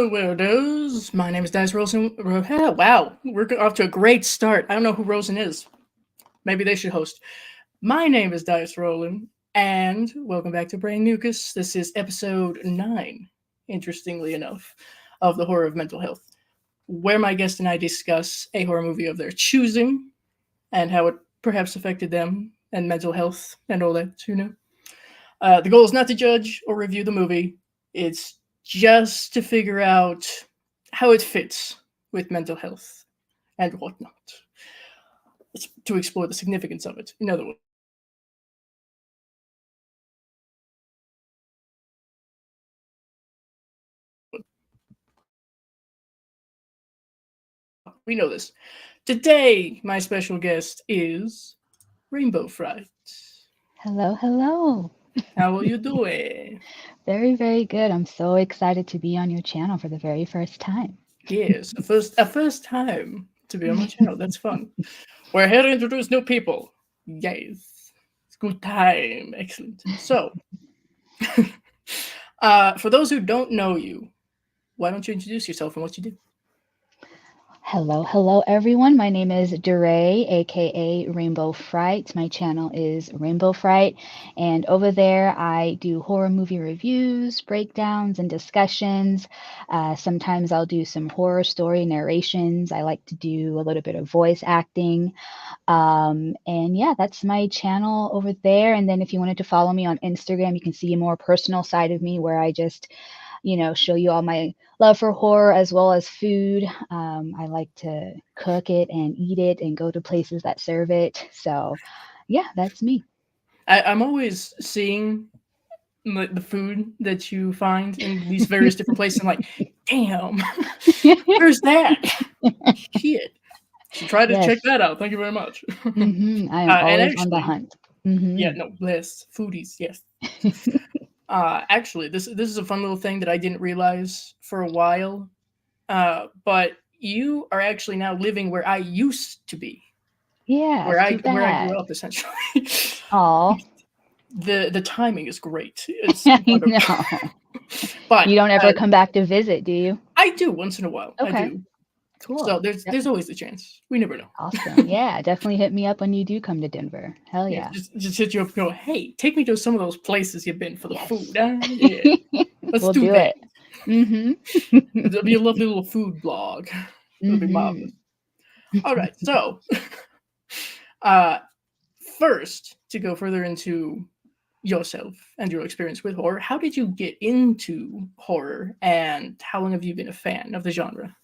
Hello, weirdos. My name is Dice Rosen. Wow, we're off to a great start. I don't know who Rosen is. Maybe they should host. My name is Dice Rollin, and welcome back to Brain Mucus. This is episode 9, interestingly enough, of the horror of mental health, where my guest and I discuss a horror movie of their choosing and how it perhaps affected them and mental health and all that. The goal is not to judge or review the movie. It's just to figure out how it fits with mental health and whatnot. It's to explore the significance of it. In other words, we know this. Today, my special guest is rainbowFRIGHT. Hello, hello. How are you doing? Very, very good. I'm so excited to be on your channel for the very first time. Yes, a first time to be on my channel. That's fun. We're here to introduce new people. Yes, it's good time. Excellent. So, for those who don't know you, why don't you introduce yourself and what you do? Hello, hello, everyone. My name is DeRae, aka Rainbow Fright. My channel is Rainbow Fright, and over there I do horror movie reviews, breakdowns, and discussions. Sometimes I'll do some horror story narrations. I like to do a little bit of voice acting. And yeah, that's my channel over there. And then if you wanted to follow me on Instagram, you can see a more personal side of me where I just show you all my love for horror as well as food. I like to cook it and eat it and go to places that serve it. So, yeah, that's me. I'm always seeing the food that you find in these various different places. I'm like, damn, where's that? Shit. Should try to check Yes. that out. Thank you very much. I am And always on the actually, hunt. yeah, no, bless foodies, yes. Actually, this is a fun little thing that I didn't realize for a while. But you are actually now living where I used to be, Yeah, where it's I too where I grew bad. up essentially. Oh, The timing is great. It's I wonderful. know. But You don't ever come back to visit, do you? I do once in a while. I Okay, do. So cool. there's Yep. always the chance. We never know. Awesome. Yeah, definitely hit me up when you do come to Denver. Hell Yeah, yeah. just hit you up and go, hey, take me to some of those places you've been for the food. Yes. Yeah, let's We'll do do that. it. Mm-hmm. It'll be a lovely little food blog. It'll be Mm-hmm. marvelous. All right, so uh, first to go further into yourself and your experience with horror, how did you get into horror, and how long have you been a fan of the genre?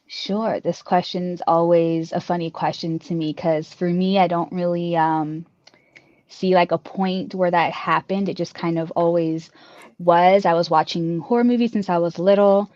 Sure. This question's always a funny question to me because for me, I don't really see like a point where that happened. It just kind of always was. I was watching horror movies since I was little.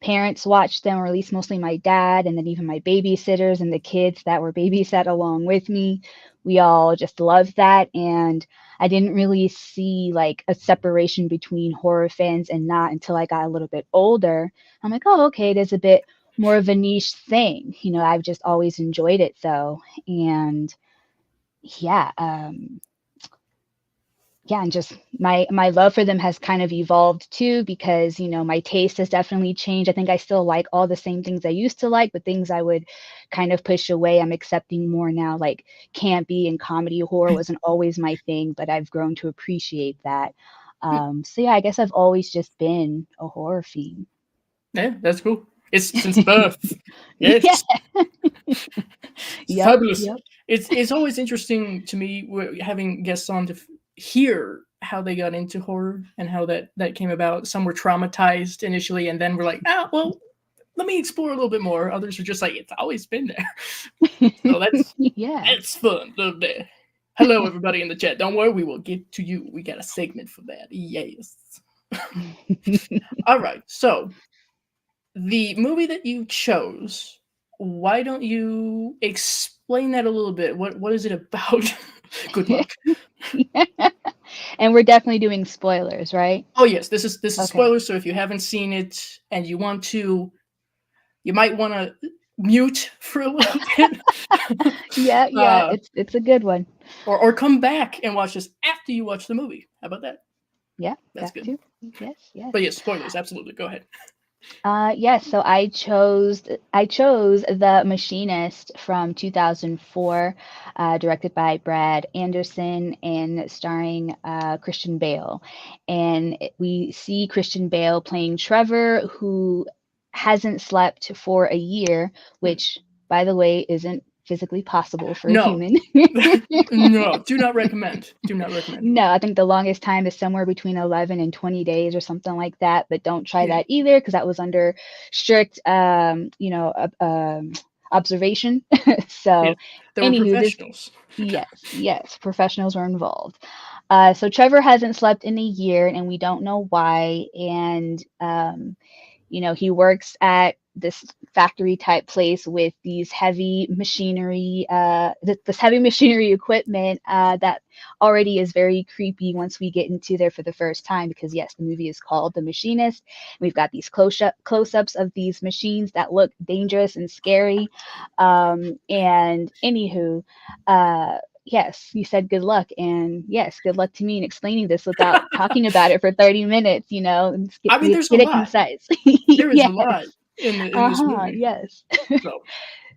Parents watched them, or at least mostly my dad, and then even my babysitters and the kids that were babysat along with me. We all just loved that. And I didn't really see like a separation between horror fans and not until I got a little bit older. I'm like, oh, okay, it is a bit more of a niche thing. I've just always enjoyed it though. And yeah, yeah, and just my love for them has kind of evolved too because my taste has definitely changed. I think I still like all the same things I used to like, but things I would kind of push away I'm accepting more now. Like campy and comedy horror wasn't always my thing, but I've grown to appreciate that. So yeah, I guess I've always just been a horror fiend. Yeah, that's cool. It's since birth. Yeah. Yes, it's Yep. fabulous. Yep. It's always interesting to me having guests on to hear how they got into horror and how that came about. Some were traumatized initially, and then were like, well, let me explore a little bit more. Others are just like, it's always been there. So Yeah. that's fun. Love that. Hello, everybody in the chat. Don't worry, we will get to you. We got a segment for that. Yes. All right. So the movie that you chose, why don't you explain that a little bit? What is it about? Good luck. And we're definitely doing spoilers, right? Oh yes, this is Okay. spoilers. So if you haven't seen it and you want to, you might want to mute for a little bit, Yeah, yeah, uh, it's a good one. or come back and watch this after you watch the movie. How about that? Yeah, That's that good. too. Yes, yes. But yes, spoilers. Absolutely. Go ahead. Yes, so I chose The Machinist from 2004, directed by Brad Anderson and starring Christian Bale. And we see Christian Bale playing Trevor, who hasn't slept for a year, which, by the way, isn't physically possible for a No, human. no, do not recommend. Do not recommend. No, I think the longest time is somewhere between 11 and 20 days or something like that, but don't try Yeah, that either because that was under strict, observation. yeah. So, They were anywho, this, professionals. yes, yes, professionals were involved. So Trevor hasn't slept in a year and we don't know why. And he works at this factory type place with these heavy machinery, this heavy machinery equipment that already is very creepy once we get into there for the first time. Because yes, the movie is called The Machinist. We've got these close-ups of these machines that look dangerous and scary. And anywho, yes, you said good luck. And yes, good luck to me in explaining this without talking about it for 30 minutes, and I mean, get there's a it lot. concise. There is a Yes. lot in this Uh-huh. movie. Yes. So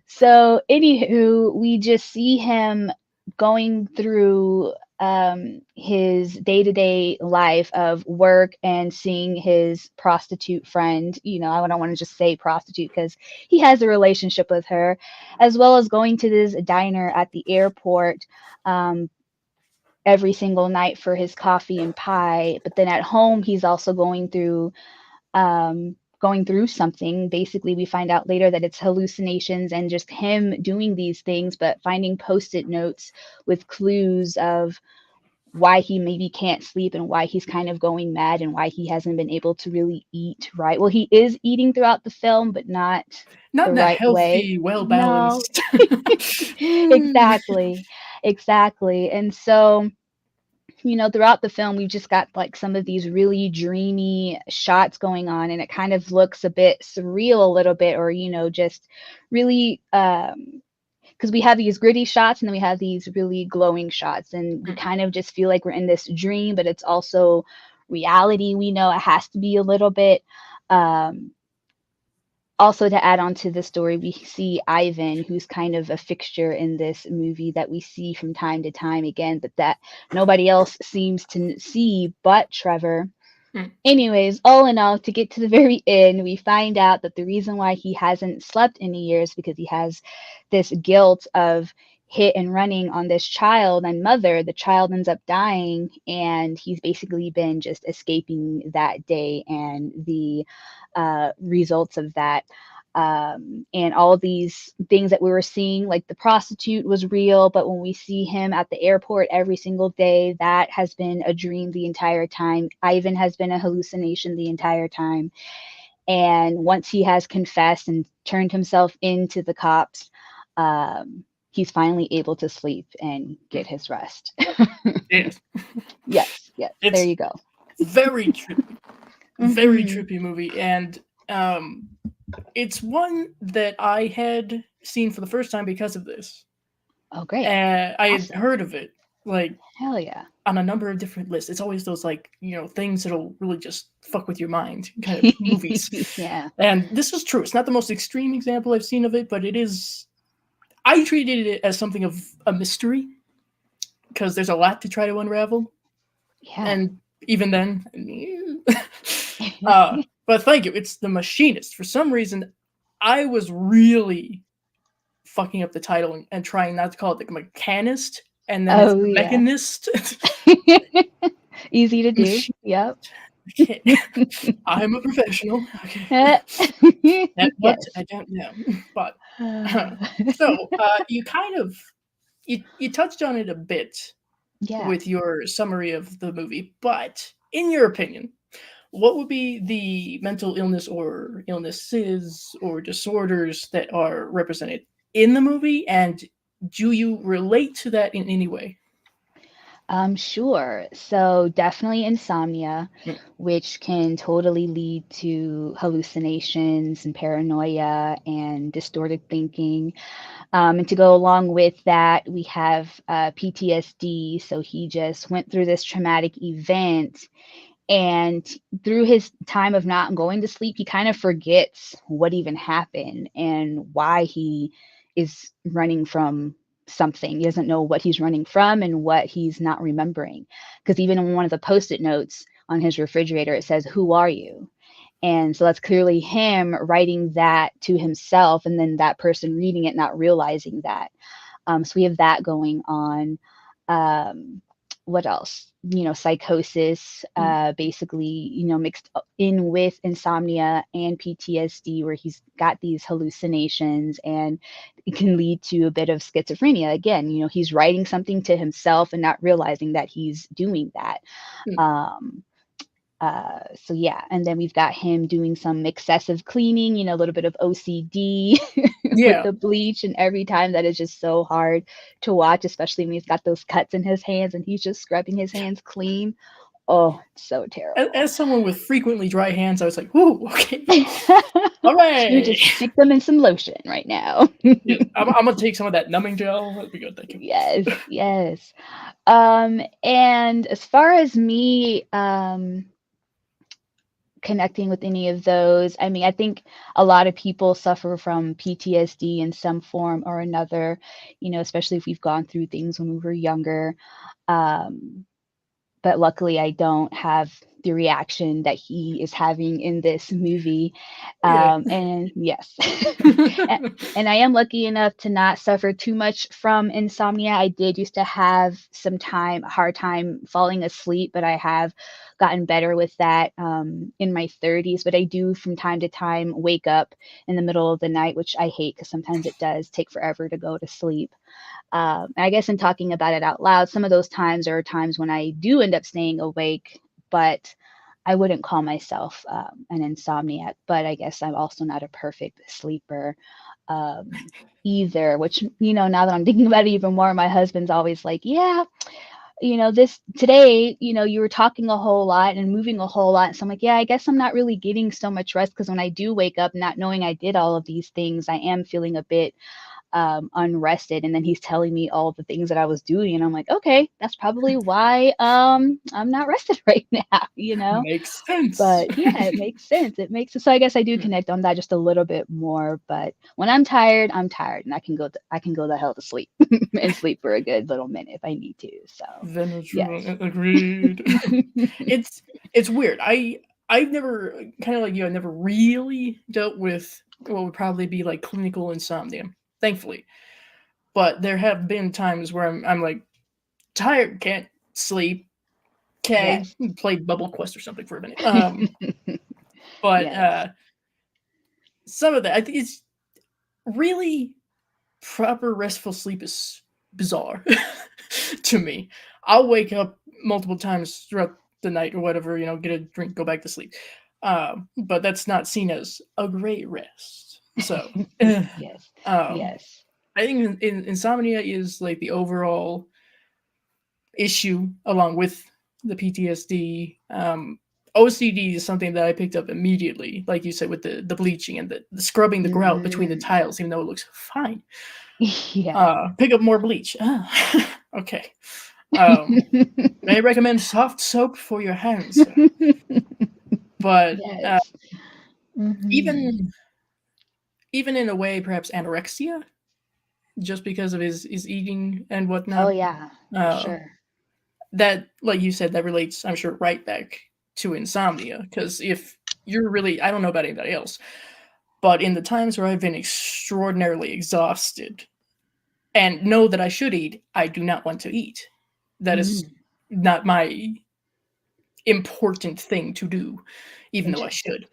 So, anywho, we just see him going through his day-to-day life of work and seeing his prostitute friend. I don't want to just say prostitute because he has a relationship with her, as well as going to this diner at the airport um, every single night for his coffee and pie. But then at home, he's also going through something. Basically, we find out later that it's hallucinations and just him doing these things, but finding post-it notes with clues of why he maybe can't sleep and why he's kind of going mad and why he hasn't been able to really eat right. Well, he is eating throughout the film, but not not the in a right way. healthy, well No, balanced. exactly. Exactly. And so throughout the film, we've just got like some of these really dreamy shots going on, and it kind of looks a bit surreal a little bit, or, just really, because we have these gritty shots and then we have these really glowing shots, and we kind of just feel like we're in this dream, but it's also reality. We know it has to be a little bit. Um, Also, to add on to the story, we see Ivan, who's kind of a fixture in this movie that we see from time to time again, but that nobody else seems to see but Trevor. Anyways, all in all, to get to the very end, we find out that the reason why he hasn't slept in a year is because he has this guilt of hit and running on this child and mother. The child ends up dying, and he's basically been just escaping that day and the results of that. And all these things that we were seeing, like the prostitute was real, but when we see him at the airport every single day, that has been a dream the entire time. Ivan has been a hallucination the entire time. And once he has confessed and turned himself into the cops, he's finally able to sleep and get his rest. Yes, Yes, yes, there it's you go. very trippy, very Hmm. trippy movie, and um, it's one that I had seen for the first time because of this. Oh, great. I had Awesome. heard of it like Hell yeah. on a number of different lists. It's always those like things that'll really just fuck with your mind kind of movies. Yeah. And this is true. It's not the most extreme example I've seen of it, but it is. I treated it as something of a mystery because there's a lot to try to unravel, Yeah. and even then, but thank you. It's The Machinist. For some reason, I was really fucking up the title and trying not to call it the Mechanist, and then it's Oh, the yeah. Mechanist. Easy to do. Machine. Yep. Okay. I'm a professional. Okay. That what Yes. I don't know, but so you kind of you touched on it a bit Yeah. with your summary of the movie, but in your opinion, what would be the mental illness or illnesses or disorders that are represented in the movie, and do you relate to that in any way? Sure. So definitely insomnia, Mm, which can totally lead to hallucinations and paranoia and distorted thinking. And to go along with that, we have PTSD. So he just went through this traumatic event And through his time of not going to sleep, he kind of forgets what even happened and why he is running from something. He doesn't know what he's running from and what he's not remembering. Because even in one of the post-it notes on his refrigerator, it says, "Who are you?" And so that's clearly him writing that to himself, and then that person reading it, not realizing that. So we have that going on. What else? Psychosis, basically, mixed in with insomnia and PTSD, where he's got these hallucinations, and it can lead to a bit of schizophrenia. Again, he's writing something to himself and not realizing that he's doing that. Um, so yeah, and then we've got him doing some excessive cleaning, a little bit of OCD with Yeah. the bleach, and every time that is just so hard to watch, especially when he's got those cuts in his hands and he's just scrubbing his hands clean. Oh, it's so terrible. As someone with frequently dry hands, I was like, "Whoo, okay, all You right." just stick them in some lotion right now. Yeah, I'm gonna take some of that numbing gel. That'd be good, thank you. Yes, yes. And as far as me, connecting with any of those. I mean, I think a lot of people suffer from PTSD in some form or another, especially if we've gone through things when we were younger. Um, but luckily, I don't have the reaction that he is having in this movie. Yeah. And yes, and I am lucky enough to not suffer too much from insomnia. I did used to have a hard time falling asleep, but I have gotten better with that in my 30s. But I do from time to time wake up in the middle of the night, which I hate because sometimes it does take forever to go to sleep. I guess in talking about it out loud, some of those times are times when I do end up staying awake, but I wouldn't call myself an insomniac. But I guess I'm also not a perfect sleeper um, either, which, now that I'm thinking about it even more, my husband's always like, yeah, this today, you were talking a whole lot and moving a whole lot. So I'm like, yeah, I guess I'm not really getting so much rest because when I do wake up, not knowing I did all of these things, I am feeling a bit unrested. And then he's telling me all the things that I was doing, and I'm like, okay, that's probably why I'm not rested right now. Makes sense. But yeah, it makes sense. It makes sense. So I guess I do connect on that just a little bit more. But when I'm tired, and I can go the hell to sleep and sleep for a good little minute if I need to. So yes. Agreed. It's weird. I've never, kind of like you, I never really dealt with what would probably be like clinical insomnia, thankfully. But there have been times where I'm like tired, can't sleep. Okay, Yes. play Bubble Quest or something for a minute. But Yes. some of that, I think it's really proper restful sleep is bizarre to me. I'll wake up multiple times throughout the night or whatever, get a drink, go back to sleep. But that's not seen as a great rest. So, Yes. um, Yes. I think insomnia is like the overall issue along with the PTSD. OCD is something that I picked up immediately, like you said, with the bleaching and the scrubbing the grout between the Mm. tiles, even though it looks fine. Yeah. Pick up more bleach. Okay. Um, may I recommend soft soap for your hands, sir. But Yes. Hmm. even even in a way, perhaps anorexia, just because of his eating and Oh whatnot. yeah, for Uh, sure. that, like you said, that relates, I'm sure, right back to insomnia. Because if you're really, I don't know about anybody else, but in the times where I've been extraordinarily exhausted and know that I should eat, I do not want to eat. That is Mm. not my important thing to do, even though I Interesting. should.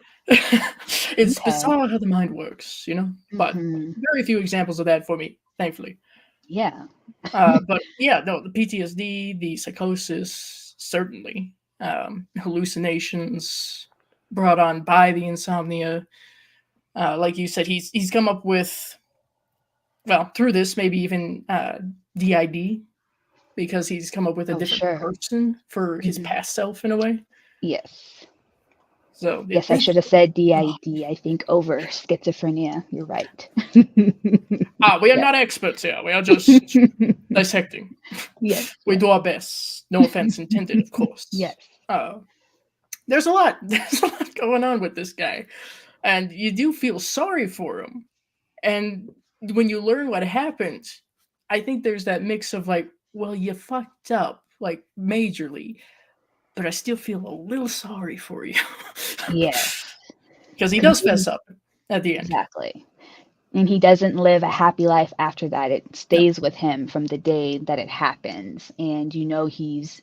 It's Okay. bizarre how the mind works. But Hmm. very few examples of that for me, thankfully. Yeah. But yeah, no, the PTSD, the psychosis, certainly. Hallucinations brought on by the insomnia. Like you said, he's come up with, well, through this, maybe even DID, because he's come up with a Oh, different sure. person for his Hmm. past self in a way. Yes. So yeah. Yes, I should have said DID, I think, over schizophrenia. You're right. We are Yes. not experts here. We are just dissecting. Yes, We yes. do our best. No offense intended, of course. Yes. Uh, there's a lot. There's a lot going on with this guy, and you do feel sorry for him. And when you learn what happened, I think there's that mix of like, well, you fucked up like majorly, but I still feel a little sorry for you Yes. because he does Because fess up at the end. exactly. And he doesn't live a happy life after that. It No, stays with him from the day that it happens. And you know he's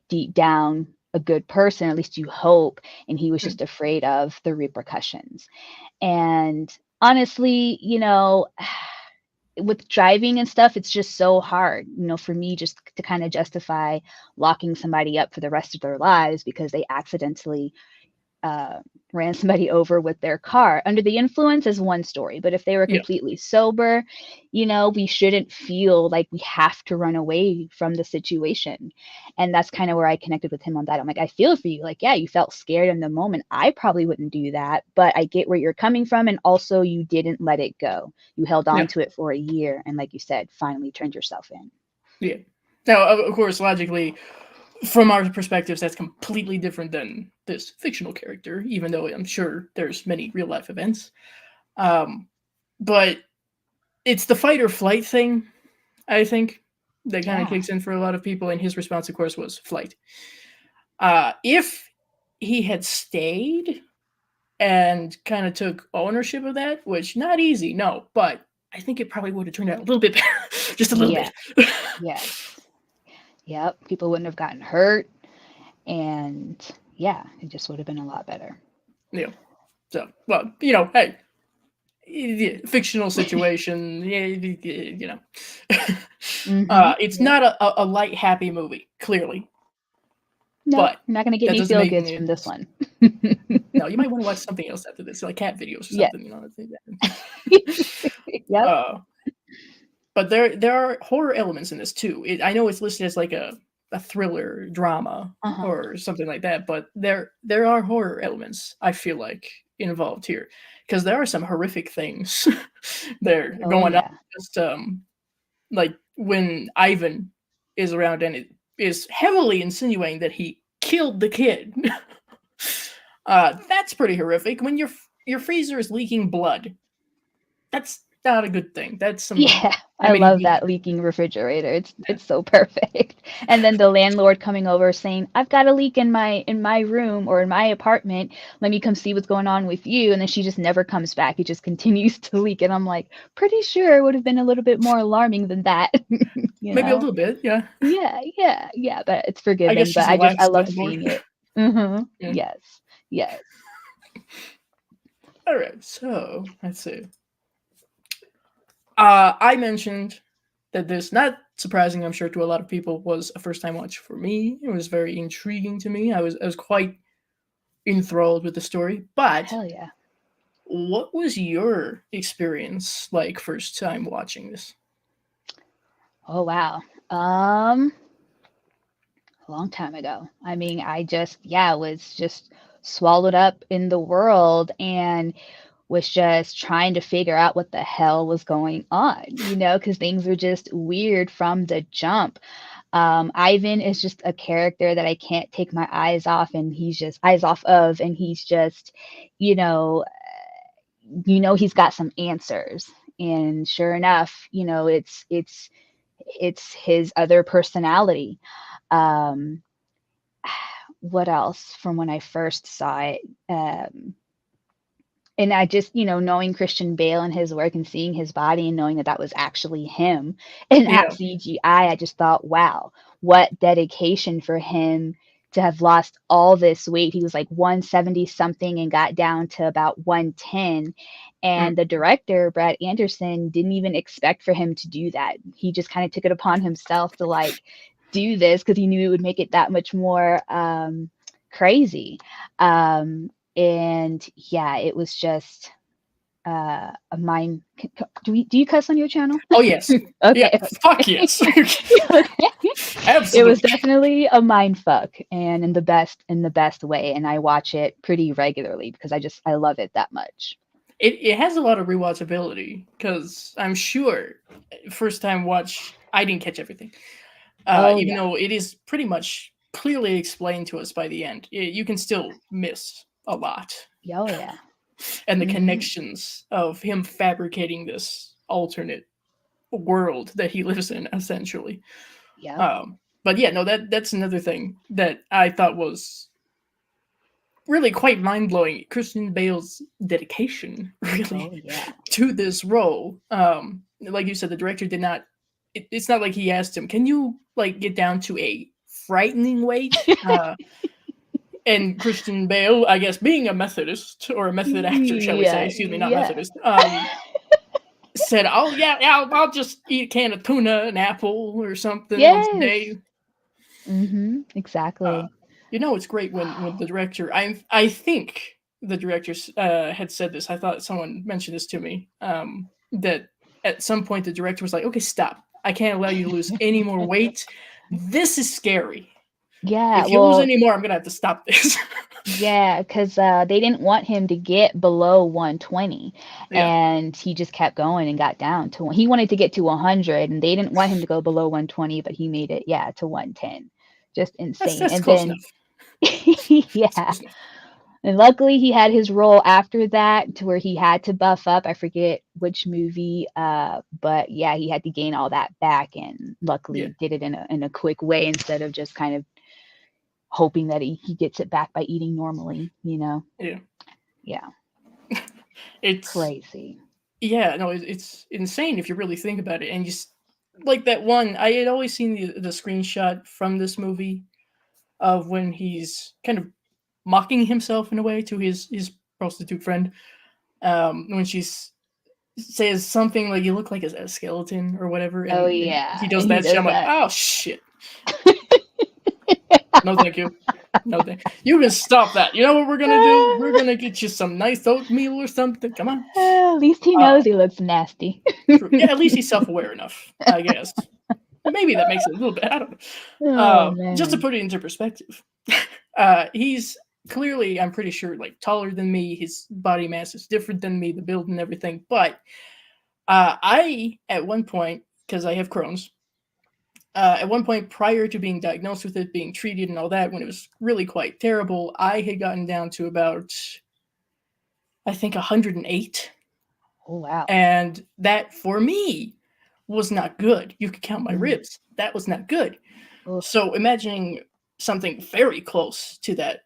deep down a good person, at least you hope, and he was mm, just afraid of the repercussions. And honestly, with driving and stuff, it's just so hard, for me just to kind of justify locking somebody up for the rest of their lives because they accidentally uh, ran somebody over with their car. Under the influence is one story, but if they were yes, completely sober, we shouldn't feel like we have to run away from the situation. And that's kind of where I connected with him on that. I'm like, I feel for you. Like, yeah, you felt scared in the moment. I probably wouldn't do that, but I get where you're coming from. And also, you didn't let it go. You held on yeah, to it for a year. And like you said, finally turned yourself in. yeah. Now, of course, logically, from our perspectives, that's completely different than this fictional character, even though I'm sure there's many real life events. Um, but it's the fight or flight thing, I think, that kind of Yeah. kicks in for a lot of people. And his response, of course, was flight. If he had stayed and kind of took ownership of that, which not easy, no, but I think it probably would have turned out a little bit better, just a little Yeah. bit. Yes. Yep. People wouldn't have gotten hurt. And yeah, it just would have been a lot better. Yeah. So, well, hey, fictional situation, yeah, it's Yep. not a light, happy movie, clearly, but Nope, you're not gonna that get any doesn't feel mean goods from this it's one. no. You might want to watch something else after this, like cat videos or Yeah. something. I think Yep. uh, but there are horror elements in this too. I know it's listed as like a thriller drama Uh-huh. or something like that, but there are horror elements. I feel like involved here because there are some horrific things there Oh, going on. yeah. Just like when Ivan is around and it is heavily insinuating that he killed the kid. That's pretty horrific. When your freezer is leaking blood, that's not a good thing. That's some Yeah, I love MEDD. that leaking refrigerator. It's so perfect. And then the landlord coming over saying, "I've got a leak in my room or in my apartment. Let me come see what's going on with you." And then she just never comes back. It just continues to leak. And I'm like, pretty sure it would have been a little bit more alarming than that, you Maybe a know? little bit, yeah. Yeah, yeah, yeah, but it's I guess forgiven. But she's a I lax love landlord. seeing it. Mm-hmm. Yeah. Yes. Yes. All right, so let's see. I mentioned that this, not surprising, I'm sure to a lot of people, was a first time watch for me. It was very intriguing to me. I was quite enthralled with the story. But Hell yeah. what was your experience like first time watching this? Oh wow. Um, a long time ago. I mean, I just, yeah, was just swallowed up in the world and was just trying to figure out what the hell was going on, because things were just weird from the jump. Ivan is just a character that I can't take my eyes off of, and he's just, you know, he's got some answers. And sure enough, it's his other personality. Um, what else from when I first saw it? And I just, knowing Christian Bale and his work and seeing his body and knowing that that was actually him and not Yeah. CGI, I just thought, wow, what dedication for him to have lost all this weight. He was like 170 something and got down to about 110. Mm. And the director, Brad Anderson, didn't even expect for him to do that. He just kind of took it upon himself to like do this because he knew it would make it that much more crazy. And yeah, it was just a mind. Do you cuss on your channel? Oh yes. Yeah. Okay, Fuck okay. yes. Okay. It was Absolutely. definitely a mind fuck, and in the best way. And I watch it pretty regularly because I love it that much. It has a lot of rewatchability because I'm sure first time watch I didn't catch everything. Oh Even yeah. though it is pretty much clearly explained to us by the end, you can still miss a lot. Oh yeah. And the Mm-hmm. connections of him fabricating this alternate world that he lives in, essentially. Yep. But yeah, no, that's another thing that I thought was really quite mind blowing. Christian Bale's dedication, really, Oh yeah. to this role. Like you said, the director did not. It's not like he asked him, "Can you like get down to a frightening weight?" And Christian Bale, I guess, being a Methodist or a method actor, shall we say? Yeah. Excuse me, not Yeah. Methodist. Said, "Oh yeah, yeah, I'll just eat a can of tuna, an apple, or something once a Yes. day." Mm-hmm. Uh, Exactly. it's great when the director. I think the director had said this. I thought someone mentioned this to me. That at some point the director was like, "Okay, stop. I can't allow you to lose any more weight. This is scary. Yeah. If you lose Well, any more, I'm gonna have to stop this." yeah, because they didn't want him to get below 120, Yeah, and he just kept going and got down to he wanted to get to 100, and they didn't want him to go below 120, but he made it, yeah, to 110. Just insane. that's And close enough. then, That's yeah, close enough. and luckily he had his role after that to where he had to buff up. I forget which movie, but yeah, he had to gain all that back, and Yeah, luckily did it in a quick way instead of just kind of hoping that he gets it back by eating normally, you know? yeah. Yeah, It's crazy. yeah, no, it's insane if you really think about it. And like that one, I had always seen the screenshot from this movie of when he's kind of mocking himself in a way to his prostitute friend. When says something like "you look like a skeleton" or whatever, Oh and he yeah, does and he that shit. does I'm like, that. oh shit, no thank you, no thank you. Can stop that. You know what we're gonna do? We're gonna get you some nice oatmeal or something. Come on. At least he Uh, knows he looks nasty. True. Yeah, at least he's self aware enough, I guess. Maybe that makes it a little bit. I don't know. Oh Just to man. put it into perspective, he's clearly, I'm pretty sure, like taller than me. His body mass is different than me, the build and everything. But I, at one point, because I have Crohn's, at one point prior to being diagnosed with it, being treated and all that, when it was really quite terrible, I had gotten down to about, I think, 108. Oh wow. And that for me was not good. You could count my Mm. ribs. That was not good. Oof, So imagining something very close to that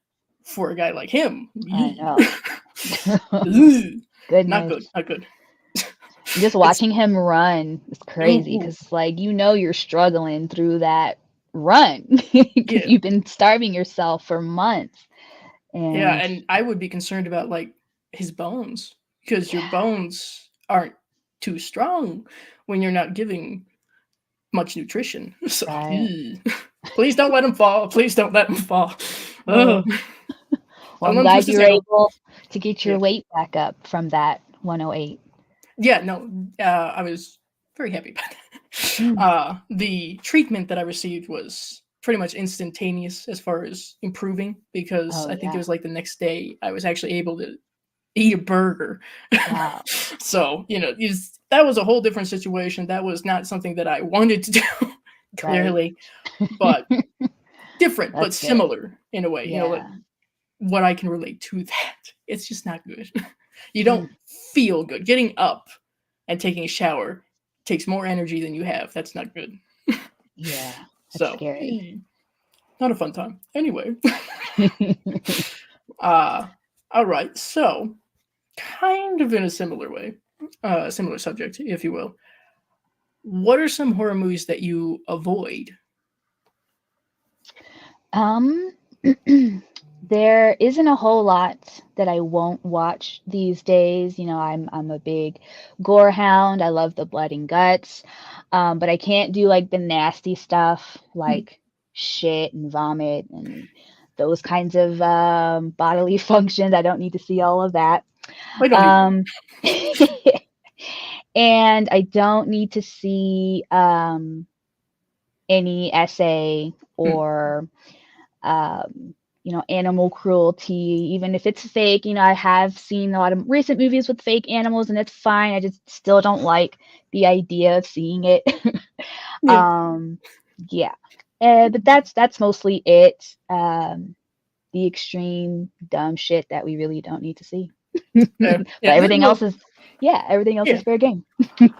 for a guy like him. I Yee. know. Not Goodness. good. Not good. And just It's watching him run is ooh, crazy ooh, because, like, you're struggling through that run because yeah. you've been starving yourself for months. Yeah, And and I would be concerned about like his bones because your bones aren't too strong when you're not giving much nutrition. So right. please don't let him fall. Please don't let him fall. Oh, Ugh. well, Don't I'm let him twist glad you his were ankle. able to get your Yeah. weight back up from that 108. Yeah, no, I was very happy about that. Mm. The treatment that I received was pretty much instantaneous as far as improving because Oh, I think it yeah. was like the next day I was actually able to eat a burger. Wow. So, that was a whole different situation. That was not something that I wanted to do, Right. clearly, but different, but That's good. similar in a way, like Yeah. what I can relate to that. It's just not good. You don't Mm. feel good. Getting up and taking a shower takes more energy than you have. That's not good. Yeah. That's So, scary. not a fun time. Anyway, uh, all right. So, kind of in a similar way, similar subject, if you will. What are some horror movies that you avoid? Um, there isn't a whole lot that I won't watch these days. I'm a big gore hound. I love the blood and guts. But I can't do like the nasty stuff Hmm, like shit and vomit and those kinds of bodily functions. I don't need to see all of that. I don't either. Um, and I don't need to see any essay Hmm, or animal cruelty, even if it's fake. I have seen a lot of recent movies with fake animals, and it's fine. I just still don't like the idea of seeing it. yeah. um, yeah. But that's mostly it. The extreme dumb shit that we really don't need to see. But Yeah, everything else well, is, yeah, everything else yeah. is fair game.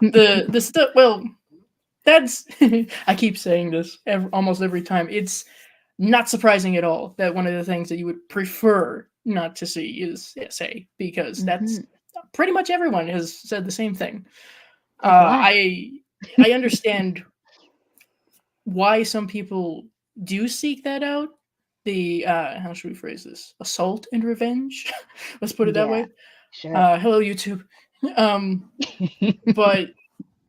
The stuff. Well, that's. I keep saying this almost every time. It's not surprising at all that one of the things that you would prefer not to see is SA, because that's Hmm. pretty much everyone has said the same thing. Like, why? I understand why some people do seek that out. The how should we phrase this? Assault and revenge. Let's put it that Yeah, way. sure. Hello, YouTube. Um, but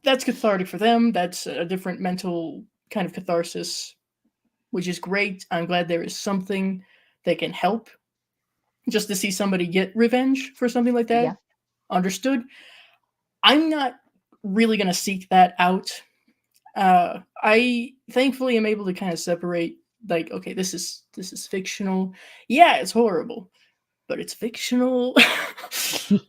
that's cathartic for them. That's a different mental kind of catharsis, which is great. I'm glad there is something that can help just to see somebody get revenge for something like that. Yeah. Understood. I'm not really going to seek that out. I thankfully am able to kind of separate, like, okay, this is fictional. Yeah, it's horrible, but it's fictional.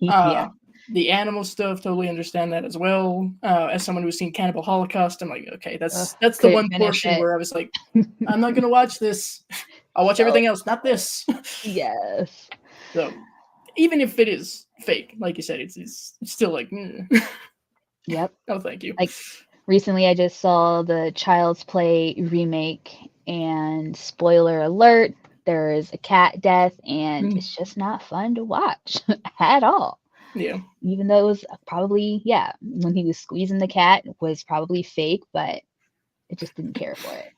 Yeah. uh, the animal stuff, totally understand that as well. As someone who's seen Cannibal Holocaust, I'm like, okay, that's the Couldn't one finish portion it. where I was like, I'm not gonna watch this. I'll watch So, everything else, not this. yes. So even if it is fake, like you said, it's still like, Yep. no, thank you. Like, recently I just saw the Child's Play remake, and spoiler alert, there is a cat death, and Mm, it's just not fun to watch at all. yeah, Even though it was probably, yeah, when he was squeezing the cat was probably fake, but I just didn't care for it.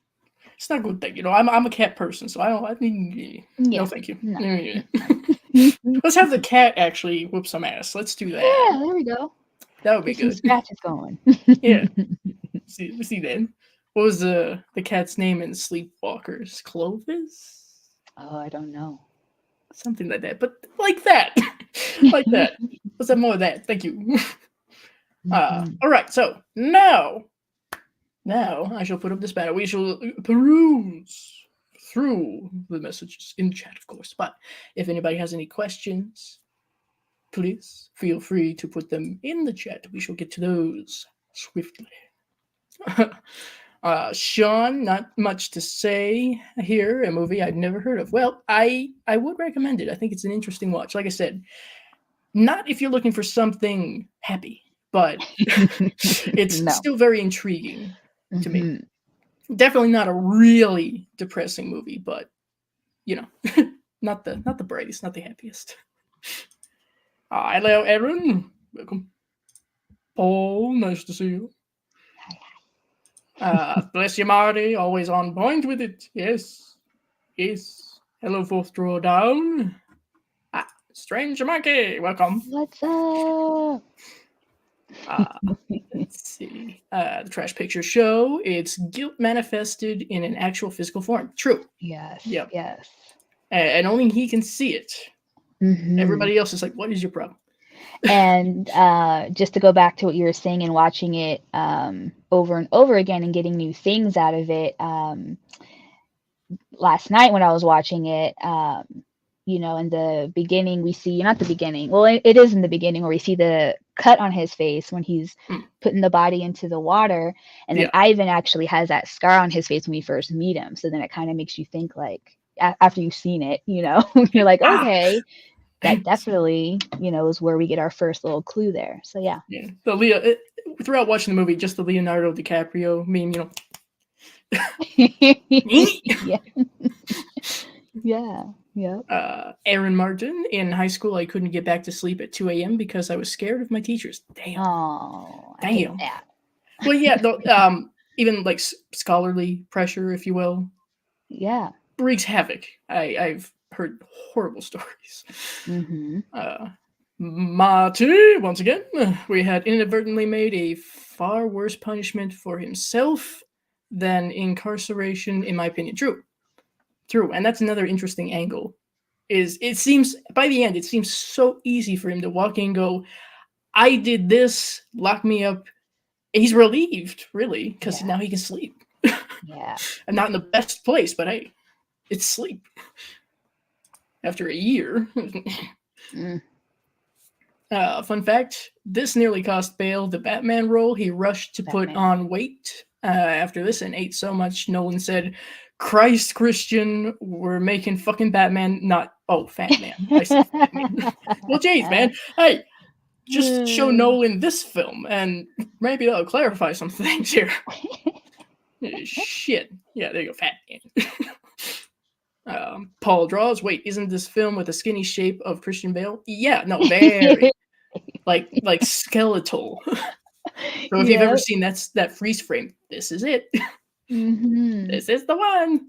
it's not a good thing. I'm a cat person, so I don't. I mean, no, Yeah, thank you. no. Let's have the cat actually whoop some ass. Let's do that. Yeah, there we go. That would be Get some good. scratches going. Yeah. See that. What was the cat's name in Sleepwalkers? Clovis? Oh, I don't know. Something like that. But like that. Like that. Let's have more of that. Thank you. Mhm. All right. So now I shall put up this banner. We shall peruse through the messages in the chat, of course. But if anybody has any questions, please feel free to put them in the chat. We shall get to those swiftly. Sean, not much to say here. A movie I'd never heard of. Well, I would recommend it. I think it's an interesting watch. Like I said, not if you're looking for something happy, but it's No. still very intriguing to me. Mhm. Definitely not a really depressing movie, but you know, not the brightest, not the happiest. Hello, Aaron. Welcome. Paul, nice to see you. Bless you, Marty. Always on point with it. Yes. Yes. Hello, fourth drawer down. Stranger Monkey. Welcome. What's up? Uh, let's see. The Trash Picture Show. It's guilt manifested in an actual physical form. True. Yes, Yep. yes. And only he can see it. Hmm. Everybody else is like, what is your problem? And just to go back to what you were saying and watching it over and over again and getting new things out of it, last night when I was watching it, in the beginning, we see, not the beginning, well, it is in the beginning where we see the cut on his face when he's Hmm. putting the body into the water. And then Yeah. Ivan actually has that scar on his face when we first meet him. So then it kind of makes you think, like, after you've seen it, you're like, Ah. okay, that definitely, is where we get our first little clue there. So yeah. Yeah. Throughout watching the movie, just the Leonardo DiCaprio meme, Yeah. Yeah. Yep. Aaron Martin. In high school, I couldn't get back to sleep at 2 a.m. because I was scared of my teachers. Damn. Oh, I hate Damn. that. Well, yeah, even like scholarly pressure, if you will, Yeah. wreaks havoc. I've heard horrible stories. Mm-hmm. Marty, once again, we had inadvertently made a far worse punishment for himself than incarceration, in my opinion. True, and that's another interesting angle. Is it seems by the end it seems so easy for him to walk in and go, I did this, lock me up. He's relieved, really, because Yeah. now he can sleep. Yeah. And not in the best place, but hey, it's sleep. After a year. Mm. Fun fact, this nearly cost Bale the Batman role. He rushed to put Batman. on weight After this and ate so much, Nolan said, "Christ, Christian, we're making fucking Batman, not Fat Man." I said Fat Man. Well, geez, man. Hey, just show Nolan this film, and maybe that'll clarify some things here. Shit. Yeah, there you go, Fat Man. Paul draws. Wait, isn't this film with a skinny shape of Christian Bale? Yeah, no, very like skeletal. So if you've ever seen that freeze frame, this is it. This is the one.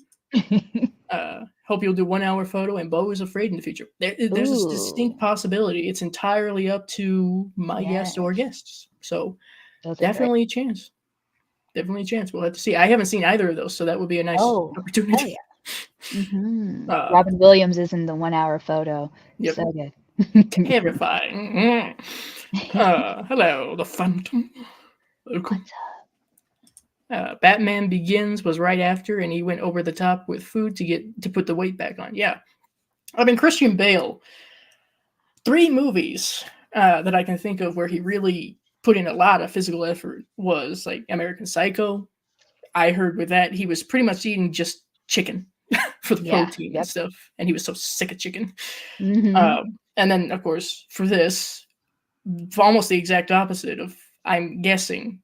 Hope you'll do 1 hour photo and Beau is Afraid in the future. There's a distinct possibility. It's entirely up to my guest or guests. So definitely a chance. Definitely a chance. We'll have to see. I haven't seen either of those, so that would be a nice opportunity. Robin Williams is in the 1 hour photo. Yep. So good. Terrifying. Hello, the Phantom. Welcome. Batman Begins was right after, and he went over the top with food to put the weight back on. Yeah, I mean Christian Bale. 3 movies that I can think of where he really put in a lot of physical effort was like American Psycho. I heard with that he was pretty much eating just chicken for the protein and stuff, and he was so sick of chicken. And then, of course, for this, almost the exact opposite of, I'm guessing,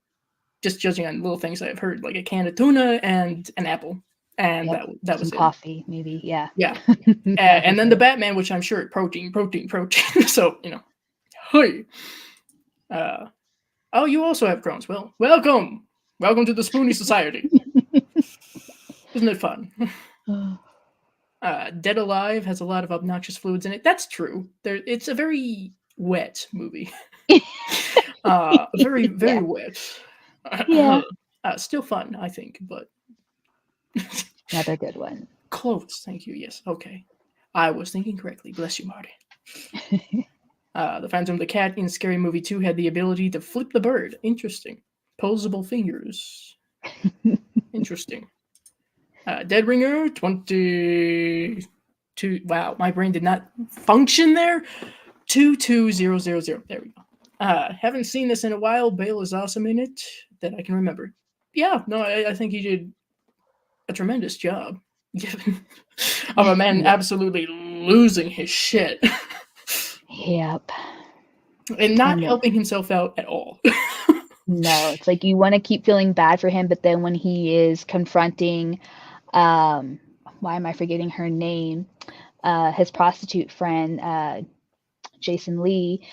just judging on little things I've heard, like a can of tuna and an apple, and that was some coffee, maybe, yeah. And then the Batman, which I'm sure protein. So hey, oh, you also have Crohn's. Well, welcome to the Spoonie Society. Isn't it fun? Dead Alive has a lot of obnoxious fluids in it. That's true. It's a very wet movie. Very wet. Still fun, I think, but another good one. Close, thank you. Yes, okay. I was thinking correctly. Bless you, Marty. The Phantom the Cat in Scary Movie 2 had the ability to flip the bird. Interesting. Posable fingers. Interesting. Dead Ringer 22. Wow, my brain did not function there. 22000. There we go. Haven't seen this in a while. Bale is awesome in it that I can remember. Yeah, no, I think he did a tremendous job of a man absolutely losing his shit. Yep. And not helping himself out at all. No, it's like you want to keep feeling bad for him, but then when he is confronting, why am I forgetting her name? His prostitute friend, Jason Lee,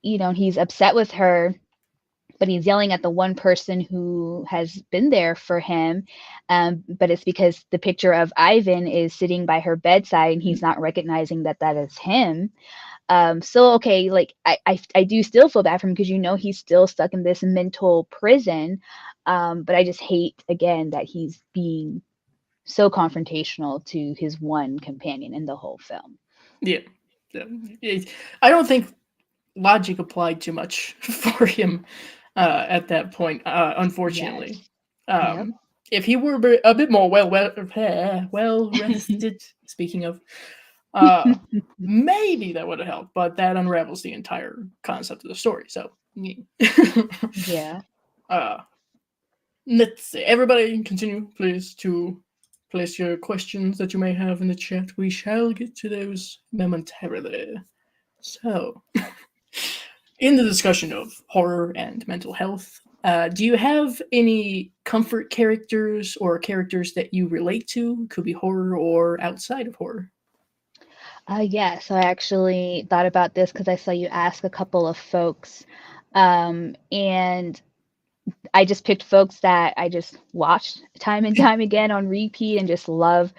he's upset with her, but he's yelling at the one person who has been there for him. But it's because the picture of Ivan is sitting by her bedside and he's not recognizing that is him. So, okay, like I do still feel bad for him because, he's still stuck in this mental prison. But I just hate, again, that he's being so confrontational to his one companion in the whole film. Yeah. I don't think logic applied too much for him at that point, unfortunately. Yes. If he were a bit more well rested, speaking of, maybe that would have helped, but that unravels the entire concept of the story. So, yeah. Let's see. Everybody, continue, please, to place your questions that you may have in the chat. We shall get to those momentarily. So, in the discussion of horror and mental health, do you have any comfort characters or characters that you relate to? Could be horror or outside of horror. Yeah, so I actually thought about this because I saw you ask a couple of folks, and I just picked folks that I just watched time and time again on repeat and just love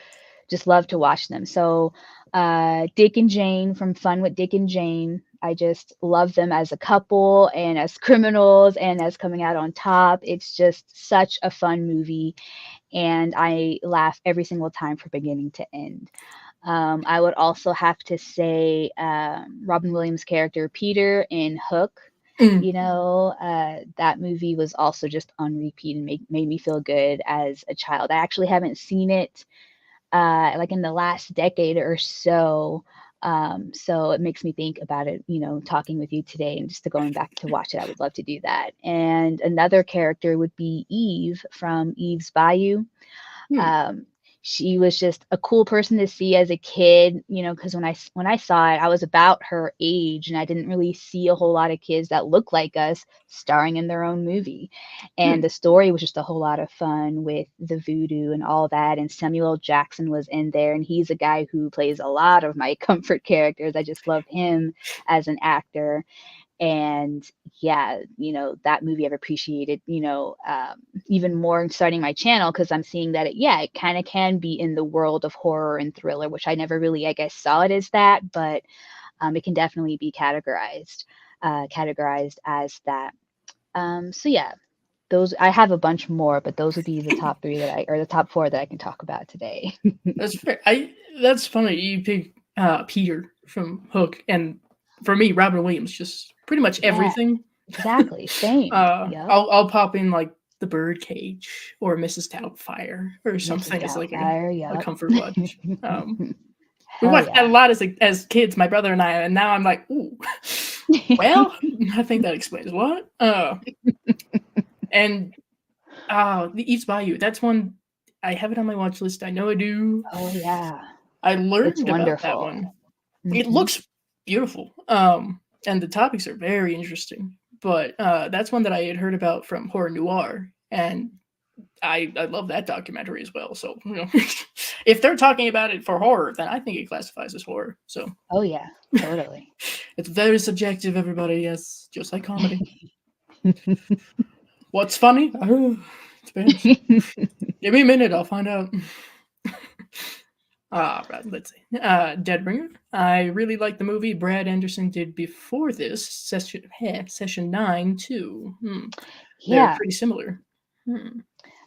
to watch them. So Dick and Jane from Fun with Dick and Jane, I just love them as a couple and as criminals and as coming out on top. It's just such a fun movie, and I laugh every single time from beginning to end. I would also have to say Robin Williams' character Peter in Hook. That movie was also just on repeat and made me feel good as a child. I actually haven't seen it like in the last decade or so, So it makes me think about it, talking with you today and just to going back to watch it. I would love to do that. And another character would be Eve from Eve's Bayou. Hmm. Um, she was just a cool person to see as a kid, because when I saw it, I was about her age, and I didn't really see a whole lot of kids that look like us starring in their own movie. Hmm. And the story was just a whole lot of fun with the voodoo and all that. And Samuel Jackson was in there, and he's a guy who plays a lot of my comfort characters. I just love him as an actor. And yeah, that movie I've appreciated, even more in starting my channel, because I'm seeing that it kind of can be in the world of horror and thriller, which I never really, I guess, saw it as that, but it can definitely be categorized as that. So yeah, those, I have a bunch more, but those would be the top three or the top four that I can talk about today. That's fair. That's funny. You pick Peter from Hook, and for me, Robin Williams, just pretty much Yeah, everything. exactly. Same. Yep. I'll pop in like The Birdcage or Mrs. Doubtfire or Mrs. something as like Doubtfire. a Yep. comfort watch. We Hell watched that a yeah. lot as kids, my brother and I, and now I'm like, ooh, well, I think that explains what. And The Eats Bayou. That's one I have it on my watch list. I know I do. Oh yeah. I It's learned about that wonderful. one. It Hmm. looks beautiful. And the topics are very interesting. But that's one that I had heard about from Horror Noir, and I love that documentary as well. So if they're talking about it for horror, then I think it classifies as horror. So Oh yeah, totally. it's very subjective, everybody. Yes, just like comedy. What's funny? Depends. Give me a minute, I'll find out. Right, let's see. Dead Ringer. I really like the movie Brad Anderson did before this, session 9, too. They're Yeah, pretty similar. Hmm.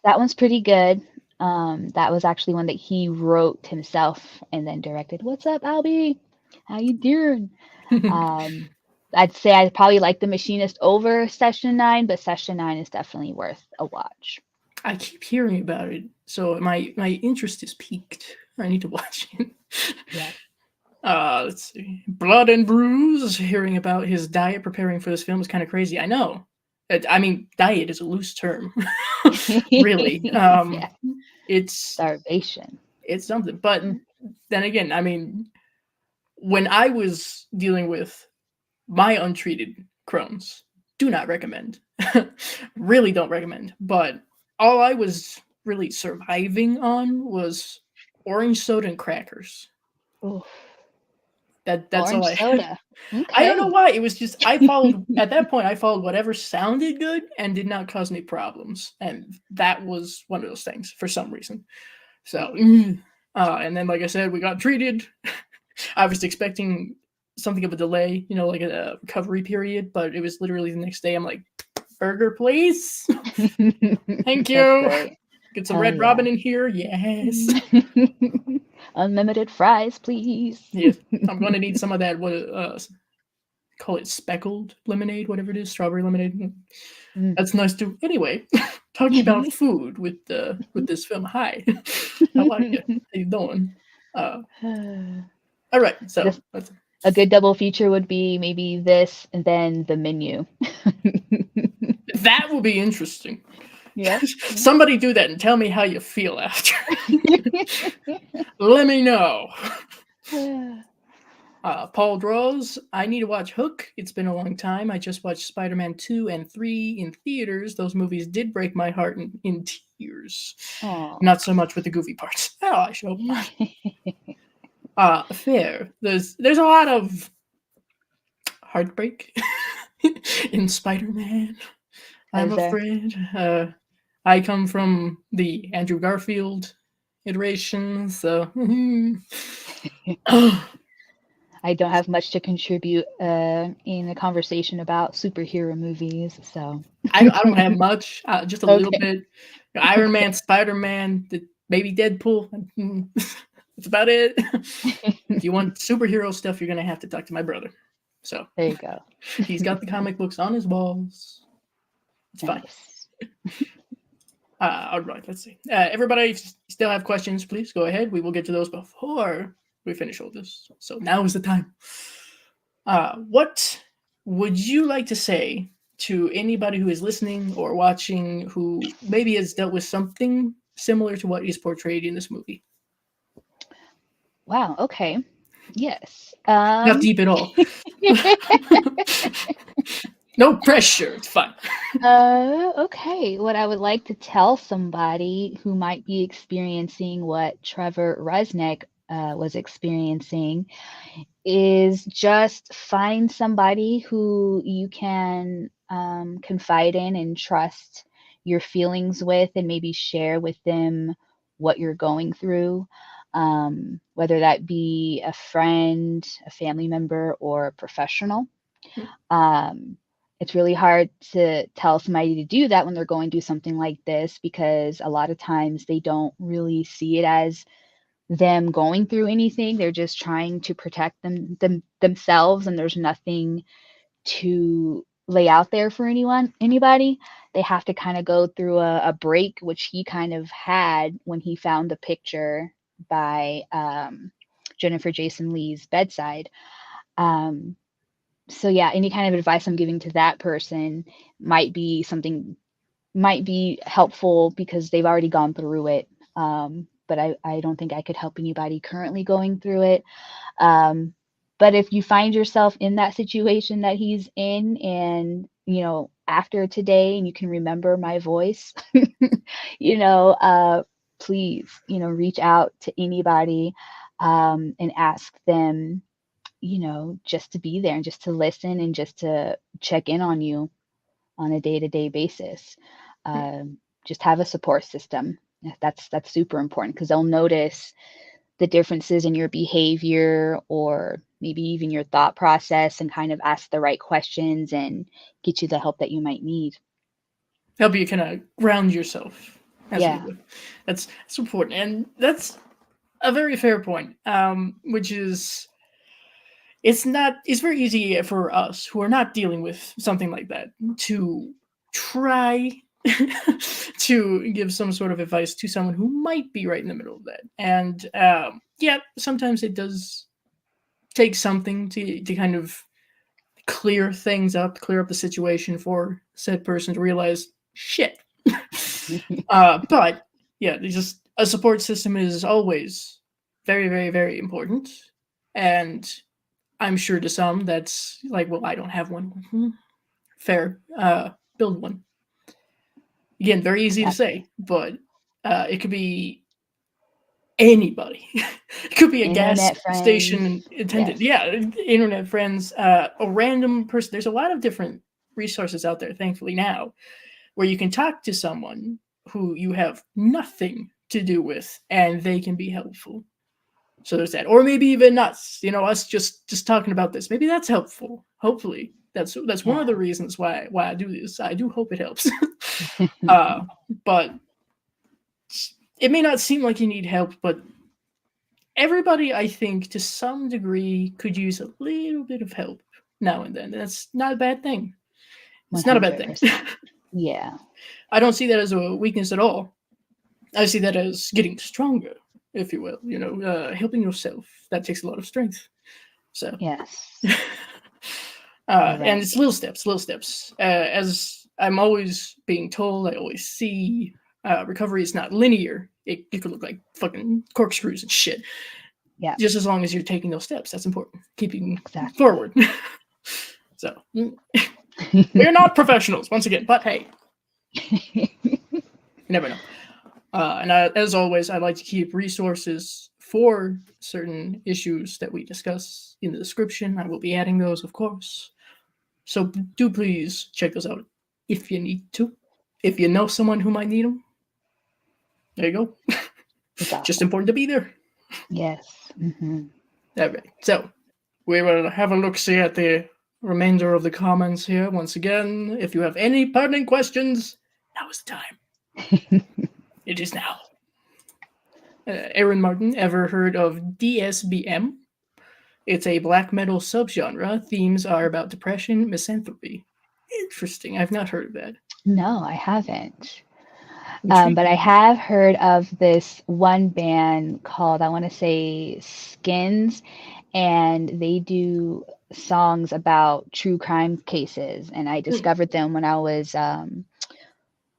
that one's pretty good. That was actually one that he wrote himself and then directed. What's up, Albie? How you doing? Um, I'd say I probably like The Machinist over Session 9, but Session 9 is definitely worth a watch. I keep hearing about it, so my interest is piqued. I need to watch it. Yep. Let's see. Blood and Bruise. Hearing about his diet preparing for this film is kind of crazy. I know. I mean, diet is a loose term, really. Yeah, It's starvation. it's something, but then again, I mean, when I was dealing with my untreated Crohn's, do not recommend. Really don't recommend. But all I was really surviving on was orange soda and crackers. Oof. That's all Orange I had. soda. I don't know Okay. why. It was just I followed at that point. I followed whatever sounded good and did not cause me problems, and that was one of those things for some reason. So, and then like I said, we got treated. I was expecting something of a delay, like a recovery period, but it was literally the next day. I'm like, burger, please. Thank That's you. great. Get some Hell Red yeah. Robin in here. Yes. Unlimited fries, please. Yes. I'm going to need some of that. Call it speckled lemonade, whatever it is, strawberry lemonade. Mm. That's nice too. Anyway, talking about food with this film. Hi, how are you? How you doing? All right, so This a good double feature would be maybe this and then the menu. that will be interesting. Yep. Somebody do that and tell me how you feel after. Let me know. Paul Draws, I need to watch Hook. It's been a long time. I just watched Spider-Man 2 and 3 in theaters. Those movies did break my heart in tears. Oh. Not so much with the goofy parts. Oh, I should hope. Fair. There's a lot of heartbreak in Spider-Man. I'm Is there? afraid. I come from the Andrew Garfield iteration, so I don't have much to contribute in a conversation about superhero movies, so. I don't have much, just a little Okay. bit. Iron Man, Okay. Spider-Man, maybe Deadpool. That's about it. If you want superhero stuff, you're gonna have to talk to my brother. So There you go. he's got the comic books on his walls. It's fine. Nice. All right, let's see. Everybody, if you still have questions, please go ahead. We will get to those before we finish all this. So now is the time. What would you like to say to anybody who is listening or watching who maybe has dealt with something similar to what is portrayed in this movie? Wow. Okay. Yes. Not deep at all. No pressure. It's fine. Okay. What I would like to tell somebody who might be experiencing what Trevor Resnick was experiencing is just find somebody who you can confide in and trust your feelings with, and maybe share with them what you're going through, whether that be a friend, a family member, or a professional. Um, it's really hard to tell somebody to do that when they're going through something like this, because a lot of times they don't really see it as them going through anything. They're just trying to protect themselves, and there's nothing to lay out there for anybody. They have to kind of go through a break, which he kind of had when he found the picture by Jennifer Jason Leigh's bedside. So yeah, any kind of advice I'm giving to that person might be helpful because they've already gone through it. But I don't think I could help anybody currently going through it. But if you find yourself in that situation that he's in, and after today, and you can remember my voice, please, reach out to anybody, and ask them, just to be there and just to listen and just to check in on you on a day-to-day basis. Just have a support system. That's super important, because they'll notice the differences in your behavior, or maybe even your thought process, and kind of ask the right questions and get you the help that you might need. Help you kind of ground yourself as Yeah. you live. That's important, and that's a very fair point. Which is, it's very easy for us who are not dealing with something like that to try to give some sort of advice to someone who might be right in the middle of that. And yeah, sometimes it does take something to kind of clear things up, clear up the situation for said person to realize shit. But yeah, just a support system is always very, very, very important. And I'm sure to some that's like, well, I don't have one. Fair. Build one. Again, very easy to Exactly. say, but it could be anybody. It could be a gas Internet friends. station attendant. Yes. Yeah, internet friends, a random person. There's a lot of different resources out there, thankfully, now, where you can talk to someone who you have nothing to do with, and they can be helpful. So there's that, or maybe even us. Us just talking about this. Maybe that's helpful. Hopefully, that's one of Yeah. the reasons why I do this. I do hope it helps. But it may not seem like you need help, but everybody, I think, to some degree, could use a little bit of help now and then. That's not a bad thing. It's not a bad thing. 100%. Yeah. I don't see that as a weakness at all. I see that as getting stronger, if you will. Helping yourself, that takes a lot of strength. So, Yes. and Right. it's little steps. As I'm always being told, I always see, recovery is not linear. It could look like fucking corkscrews and shit. Yeah. Just as long as you're taking those steps, that's important. Keeping Exactly. forward. So, we're not professionals, once again, but hey, you never know. And as always, I like to keep resources for certain issues that we discuss in the description. I will be adding those, of course. So do please check those out if you need to. If you know someone who might need them, there you go. It's awesome. Just important to be there. Yes. Mm-hmm. All right. So we will have a look-see at the remainder of the comments here. Once again, if you have any pertinent questions, now is the time. It is now. Aaron Martin, ever heard of DSBM? It's a black metal subgenre. Themes are about depression, misanthropy. Interesting. I've not heard of that. No, I haven't. But I have heard of this one band called, I want to say, Skins, and they do songs about true crime cases. And I discovered them when I was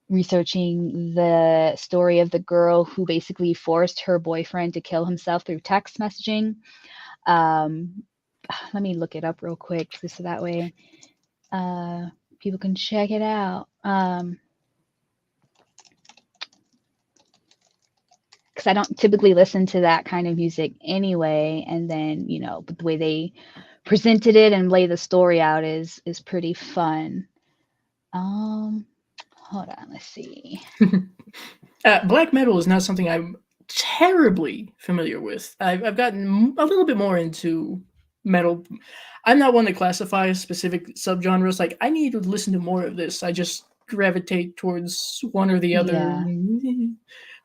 researching the story of the girl who basically forced her boyfriend to kill himself through text messaging. Let me look it up real quick, just so that way people can check it out. Because I don't typically listen to that kind of music anyway, and then but the way they presented it and lay the story out is pretty fun. Hold on, let's see. Black metal is not something I'm terribly familiar with. I've gotten a little bit more into metal. I'm not one to classify specific subgenres. Like, I need to listen to more of this. I just gravitate towards one or the other. Yeah.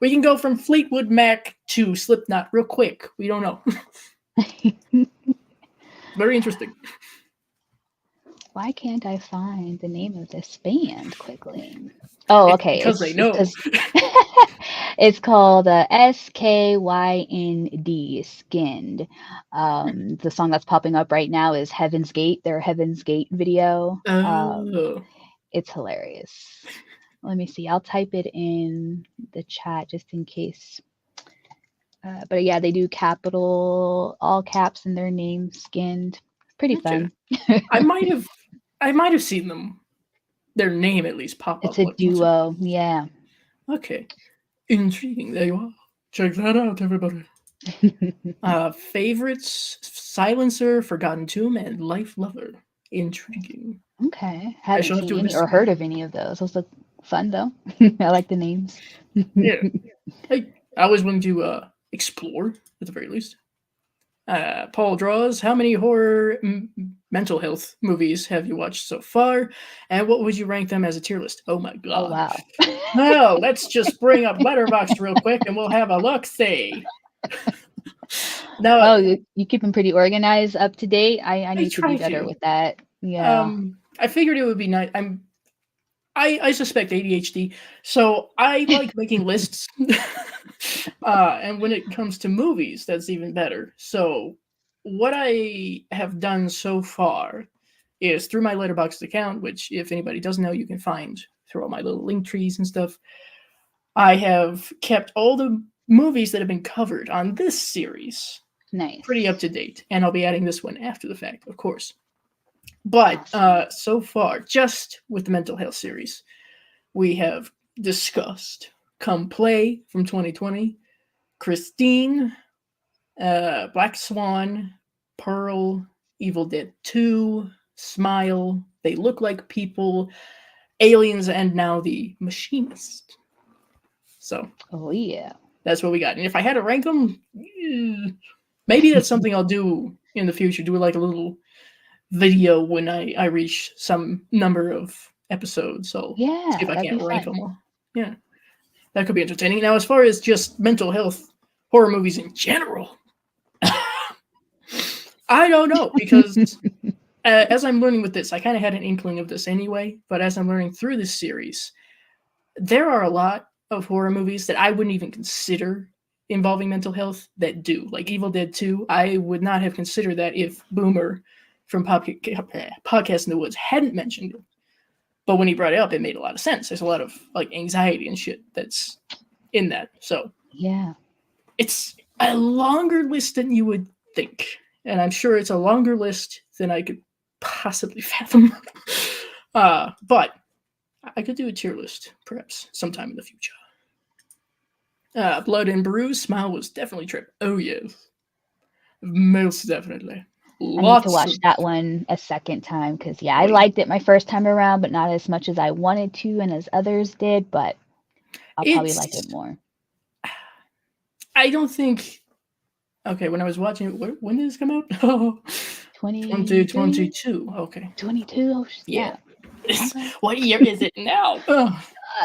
We can go from Fleetwood Mac to Slipknot real quick. We don't know. Very interesting. Why can't I find the name of this band quickly? Oh, okay. Because they know. It's called SKYND, Skinned. The song that's popping up right now is Heaven's Gate, their Heaven's Gate video. It's hilarious. Let me see. I'll type it in the chat just in case. But yeah, they do all caps in their name, Skinned. Pretty fun. I might have seen them. Their name at least pop up. It's a duo, yeah. Okay. Intriguing. There you are. Check that out, everybody. Favorites: Silencer, Forgotten Tomb, and Life Lover. Intriguing. Okay. Haven't seen any or heard of any of those. Those look fun though. I like the names. Yeah. I always wanted to explore at the very least. Paul draws, how many horror mental health movies have you watched so far? And what would you rank them as a tier list? Oh my god. Oh wow. No, let's just bring up Letterboxd real quick and we'll have a look-see. Now, you keep them pretty organized, up to date. I need to be better with that. Yeah. I figured it would be nice. I suspect ADHD, so I like making lists. And when it comes to movies, that's even better. So what I have done so far is through my Letterboxd account, which if anybody doesn't know, you can find through all my little link trees and stuff. I have kept all the movies that have been covered on this series pretty up to date, and I'll be adding this one after the fact, of course. But so far, just with the mental health series, we have discussed Come Play from 2020, Christine, Black Swan, Pearl, Evil Dead 2, Smile, They Look Like People, Aliens, and now The Machinist. So, oh yeah, that's what we got. And if I had to rank them, maybe that's something I'll do in the future. Do like a little video when I reach some number of episodes. So see if I can't rank them all. Yeah, that could be entertaining. Now, as far as just mental health horror movies in general, I don't know, because as I'm learning with this, I kind of had an inkling of this anyway, but as I'm learning through this series, there are a lot of horror movies that I wouldn't even consider involving mental health that do. Like Evil Dead 2, I would not have considered that if Boomer from Podcast in the Woods hadn't mentioned it. But when he brought it up, it made a lot of sense. There's a lot of like anxiety and shit that's in that. So yeah, it's a longer list than you would think. And I'm sure it's a longer list than I could possibly fathom. But I could do a tier list, perhaps, sometime in the future. Blood and Bruise, Smile was definitely trip. Oh, yes. Most definitely. I need to watch that one a second time because, I liked it my first time around, but not as much as I wanted to and as others did, but I'll probably like it more. I don't think... Okay, when I was watching it, when did this come out? 2022. Okay. 22? Oh, yeah. What year is it now?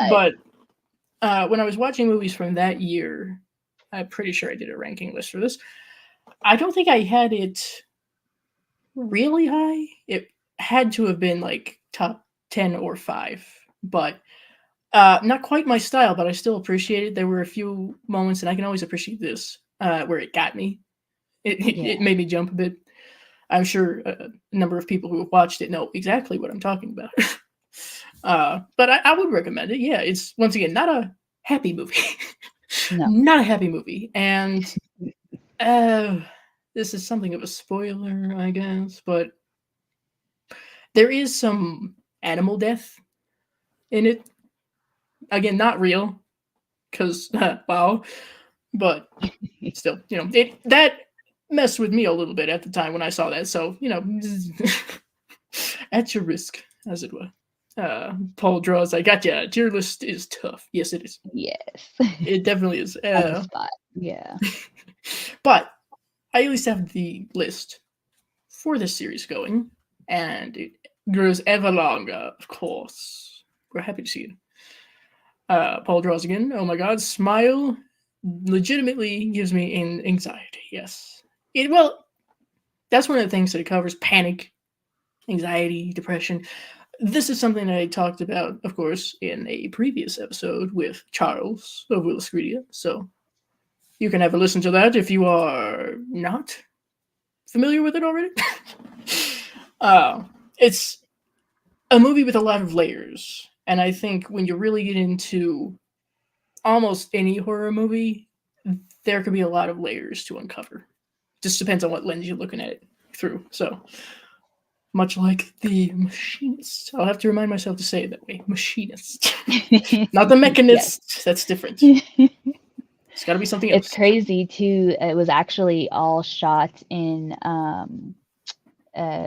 But when I was watching movies from that year, I'm pretty sure I did a ranking list for this. I don't think I had it really high. It had to have been like top 10 or 5. But Not quite my style, but I still appreciate it. There were a few moments, and I can always appreciate this, where it got me. It Yeah. made me jump a bit. I'm sure a number of people who have watched it know exactly what I'm talking about. But I would recommend it. Yeah, it's once again not a happy movie, No. not a happy movie, and uh, this is something of a spoiler, I guess. But there is some animal death in it. Again, not real, because wow, but still, that messed with me a little bit at the time when I saw that. So at your risk, as it were. Paul draws. I got ya. Tier list is tough. Yes, it is. Yes. It definitely is. On the spot. Yeah. But I at least have the list for this series going, and it grows ever longer. Of course, we're happy to see it. Paul draws again. Oh my God, smile legitimately gives me anxiety. Yes. Well, that's one of the things that it covers: panic, anxiety, depression. This is something that I talked about, of course, in a previous episode with Charles of Willis Greedia. So you can have a listen to that if you are not familiar with it already. It's a movie with a lot of layers. And I think when you really get into almost any horror movie, there could be a lot of layers to uncover. Just depends on what lens you're looking at it through. So much like the Machinist. I'll have to remind myself to say it that way. Machinist. Not the Mechanist. Yes. That's different. It's got to be something else. It's crazy too. It was actually all shot in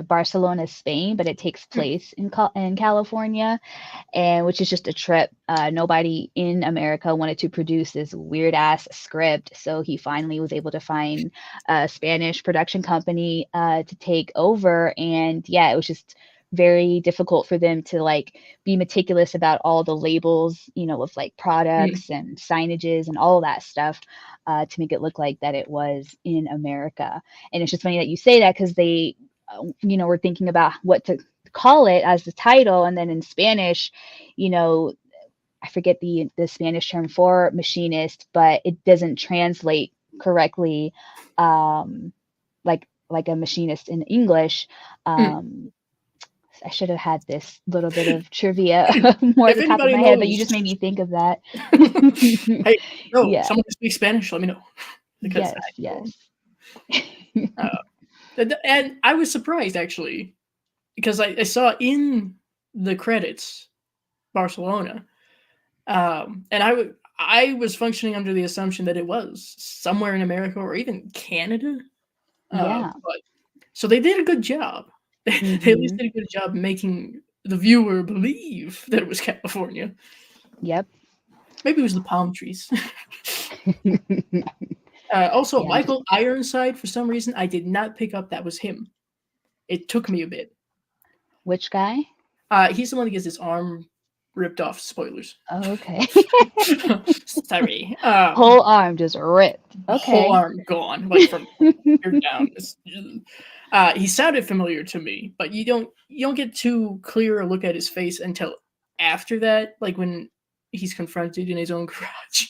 Barcelona, Spain, but it takes place in California, and which is just a trip. Nobody in America wanted to produce this weird ass script, so he finally was able to find a Spanish production company to take over. And yeah, it was just very difficult for them to like be meticulous about all the labels, of like products and signages and all that stuff, to make it look like that it was in America. And it's just funny that you say that, because they we're thinking about what to call it as the title, and then in Spanish, I forget the Spanish term for machinist, but it doesn't translate correctly, like a machinist in English. I should have had this little bit of trivia more at the top of my head, but you just made me think of that. Hey, Yeah. someone who speaks Spanish, let me know. Because Yes. And I was surprised, actually, because I saw in the credits Barcelona, and I was functioning under the assumption that it was somewhere in America or even Canada. Yeah. But so they did a good job. They at least did a good job making the viewer believe that it was California. Yep. Maybe it was the palm trees. Also, Yeah. Michael Ironside, for some reason, I did not pick up that was him. It took me a bit. Which guy? He's the one that gets his arm ripped off. Spoilers. Oh, okay. Sorry. Whole arm just ripped. Okay. Whole arm gone, like from here down. He sounded familiar to me, but you don't get too clear a look at his face until after that, like when he's confronted in his own garage.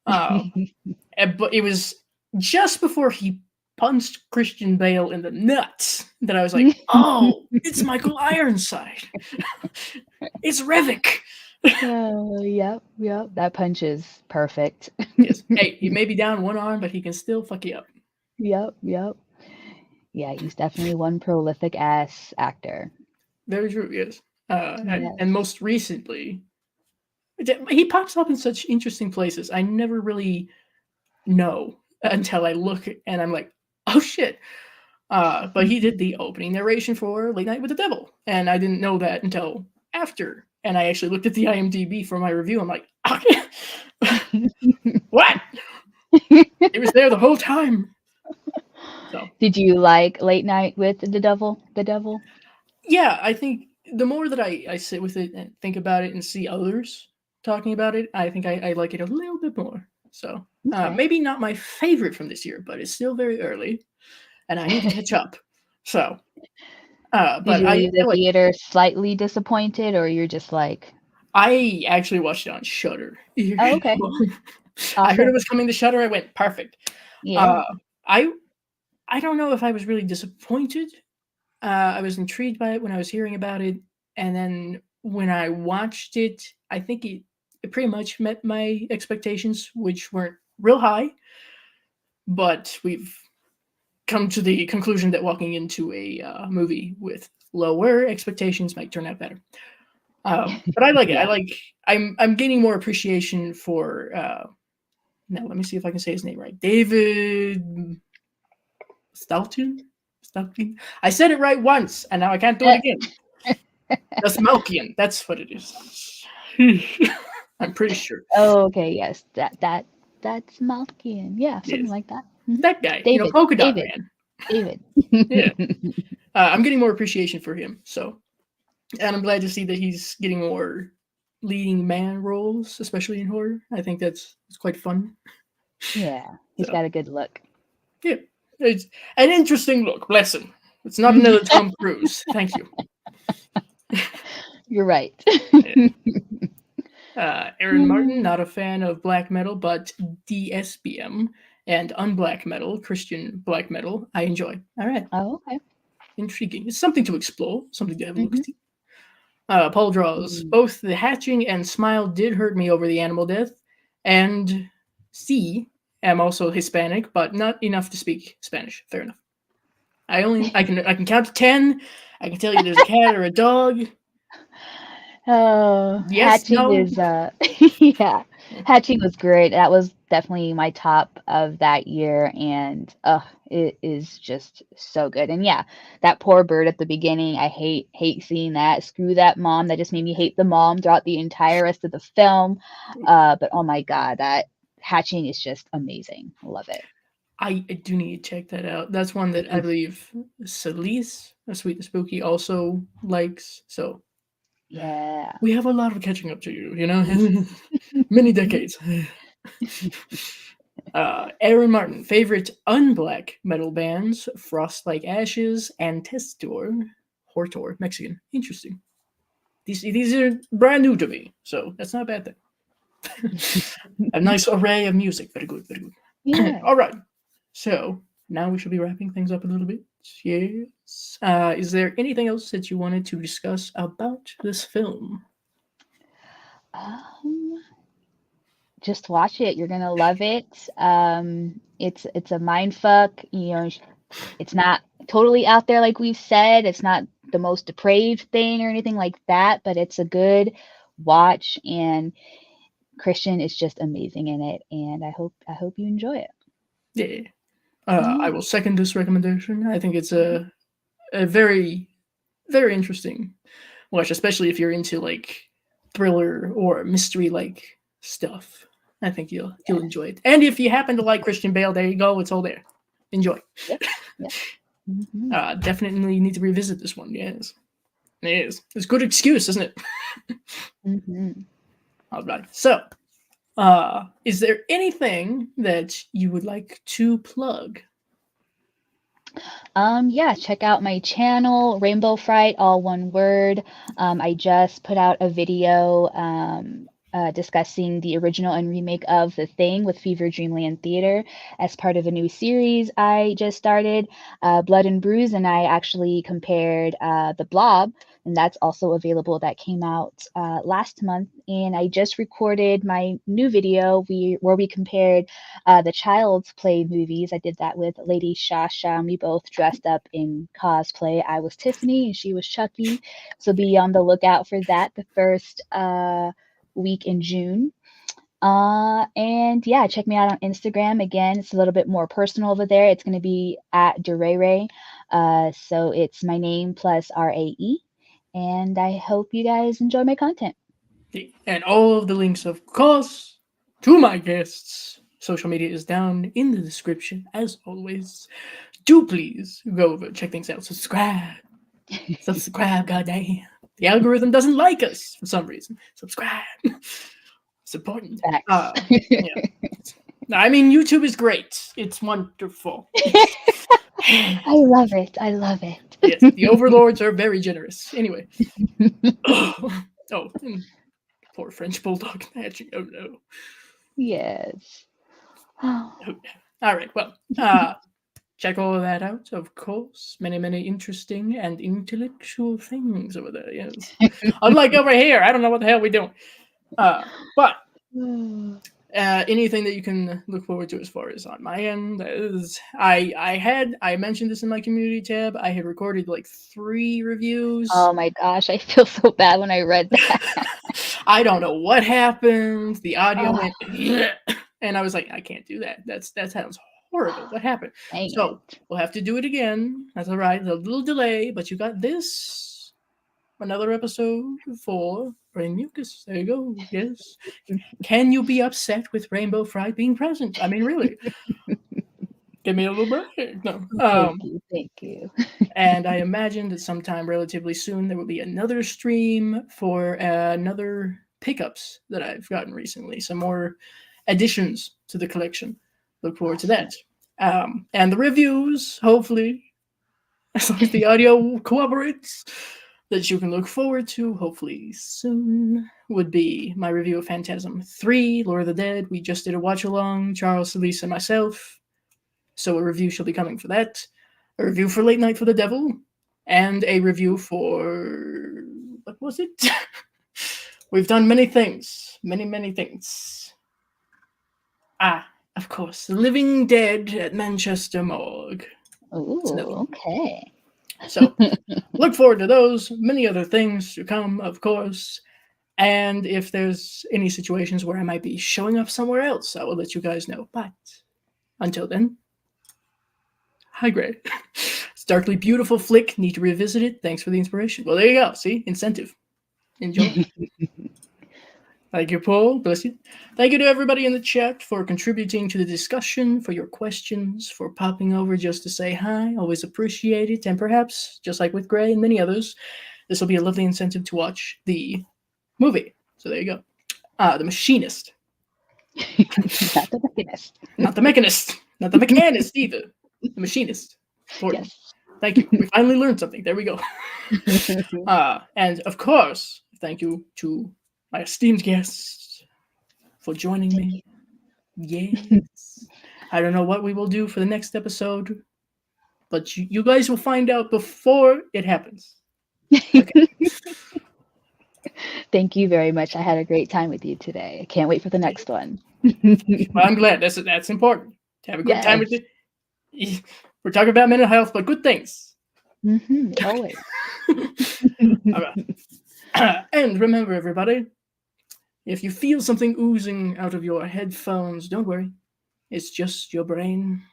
But it was just before he punched Christian Bale in the nuts that I was like, oh, it's Michael Ironside. It's Revik. Yep. That punch is perfect. Yes. Hey, he may be down one arm, but he can still fuck you up. Yep. Yeah, he's definitely one prolific ass actor. Very true, yes. Yes. And most recently, he pops up in such interesting places. I never really know until I look and I'm like, oh shit. But he did the opening narration for Late Night with the Devil, and I didn't know that until after. And I actually looked at the IMDb for my review. I'm like, what? It was there the whole time. So, did you like Late Night with the Devil? The Devil? Yeah, I think the more that I sit with it and think about it and see others talking about it, I think I like it a little bit more. So Okay. maybe not my favorite from this year, but it's still very early, and I need to catch up. So, Did but you leave the I like. theater slightly disappointed, or you're just like, I actually watched it on Shudder. Oh, okay. I heard it Awesome. was coming to Shudder. I went perfect. Yeah. Uh, I I don't know if I was really disappointed. I was intrigued by it when I was hearing about it, and then when I watched it, I think it pretty much met my expectations, which weren't real high. But we've come to the conclusion that walking into a movie with lower expectations might turn out better. But I like it. I Yeah. like. I'm gaining more appreciation for. Now let me see if I can say his name right. David Stoughton. Stoughton. I said it right once, and now I can't do it again. That's Malkian. That's what it is. I'm pretty sure. Oh, okay. Yes. That's Malkian. Yeah, something Yes. like that. That guy. David. Polka Dot David. Man. David. Yeah. I'm getting more appreciation for him. So, and I'm glad to see that he's getting more leading man roles, especially in horror. I think it's quite fun. Yeah. He's So, got a good look. yeah, it's an interesting look. Bless him. It's not another Tom Cruise. Thank you. You're right. Aaron Martin, not a fan of black metal, but DSBM and unblack metal, Christian black metal, I enjoy. All right, Oh, okay. intriguing. It's something to explore, something to have a look Hmm. at. Paul draws both the hatching and smile did hurt me over the animal death, and C am also Hispanic, but not enough to speak Spanish. Fair enough. I can count to 10. I can tell you there's a cat or a dog. Oh, Yes, hatching no. is yeah. Hatching was great. That was definitely my top of that year, and it is just so good. And yeah, that poor bird at the beginning, I hate seeing that. Screw that mom. That just made me hate the mom throughout the entire rest of the film. But oh my God, that hatching is just amazing. Love it. I do need to check that out. That's one that I Mhm. believe Celise, a Sweet and Spooky, also likes. So Yeah. we have a lot of catching up to you. Many decades. Aaron Martin, favorite unblack metal bands: Frost Like Ashes and Testor, Hortor, Mexican. Interesting. These are brand new to me, so that's not a bad thing. A nice array of music. Very good, very good. Yeah. All right. So now we should be wrapping things up a little bit. Yes. Is there anything else that you wanted to discuss about this film? Um, just watch it. You're gonna love it. It's a mind fuck. It's not totally out there like we've said. It's not the most depraved thing or anything like that, but it's a good watch, and Christian is just amazing in it, and I hope you enjoy it. Yeah. I Yeah. will second this recommendation. I think it's a very, very interesting watch, especially if you're into like thriller or mystery like stuff. I think you'll enjoy it. And if you happen to like Christian Bale, there you go. It's all there. Enjoy. Yep. Yep. Hmm. Definitely need to revisit this one. Yes, it is. It's a good excuse, isn't it? Hmm. All right. So, is there anything that you would like to plug? Yeah, check out my channel, rainbowFRIGHT, all one word. I just put out a video discussing the original and remake of The Thing with Fever Dreamland Theater as part of a new series I just started, Blood and Bruise, and I actually compared The Blob, and that's also available. That came out last month, and I just recorded my new video where we compared the Child's Play movies. I did that with Lady Shasha, and we both dressed up in cosplay. I was Tiffany and she was Chucky. So be on the lookout for that the first week in June. And yeah, check me out on Instagram. Again, it's a little bit more personal over there. It's going to be at DeRae. So it's my name plus RAE. And I hope you guys enjoy my content. And all of the links, of course, to my guests' social media is down in the description, as always. Do please go over, check things out, subscribe. Subscribe, goddamn. The algorithm doesn't like us for some reason. Subscribe. It's important. Facts. Yeah. I mean, YouTube is great. It's wonderful. I love it. I love it. Yes, the overlords are very generous. Anyway. Oh, Poor French bulldog snatching. Oh no. Yes. Oh. Oh, no. All right. Well, check all of that out, of course. Many, many interesting and intellectual things over there. Yes. Unlike over here, I don't know what the hell we're doing. But anything that you can look forward to as far as on my end is I mentioned this in my community tab. I had recorded like 3 reviews. Oh my gosh, I feel so bad when I read that. I don't know what happened. The audio Oh, went, and I was like, I can't do that. That sounds horrible. What happened? dang So it. we'll have to do it again. That's all right. A little delay, but you got this. Another episode for Brain Mucus. There you go. Yes. Can you be upset with rainbowFRIGHT being present? I mean, really. Give me a little break. No. Thank you. And I imagine that sometime relatively soon there will be another stream for another pickups that I've gotten recently. Some more additions to the collection. Look forward to that. And the reviews, hopefully, as long as the audio cooperates, that you can look forward to, hopefully soon, would be my review of Phantasm 3, Lord of the Dead. We just did a watch-along, Charles, Elise, and myself. So a review shall be coming for that. A review for Late Night for the Devil. And a review for... what was it? We've done many things. Many, many things. Of course, The Living Dead at Manchester Morgue. Ooh, okay. So, look forward to those, many other things to come, of course. And if there's any situations where I might be showing up somewhere else, I will let you guys know. But until then, hi, Gray. It's a darkly beautiful flick. Need to revisit it. Thanks for the inspiration. Well, there you go. See? Incentive. Enjoy. Thank you, Paul. Bless you. Thank you to everybody in the chat for contributing to the discussion, for your questions, for popping over just to say hi. Always appreciate it. And perhaps, just like with Gray and many others, this will be a lovely incentive to watch the movie. So there you go. The Machinist. Not the Machinist. Not the Mechanist. Not the Mechanist either. The Machinist. Important. Yes. Thank you. We finally learned something. There we go. And of course, thank you to my esteemed guests for joining me. Yes. I don't know what we will do for the next episode, but you guys will find out before it happens. Okay. Thank you very much. I had a great time with you today. I can't wait for the next one. Well, I'm glad. That's important. To have a good time with you. We're talking about mental health, but good things. Always. All right. And remember, everybody, if you feel something oozing out of your headphones, don't worry. It's just your brain.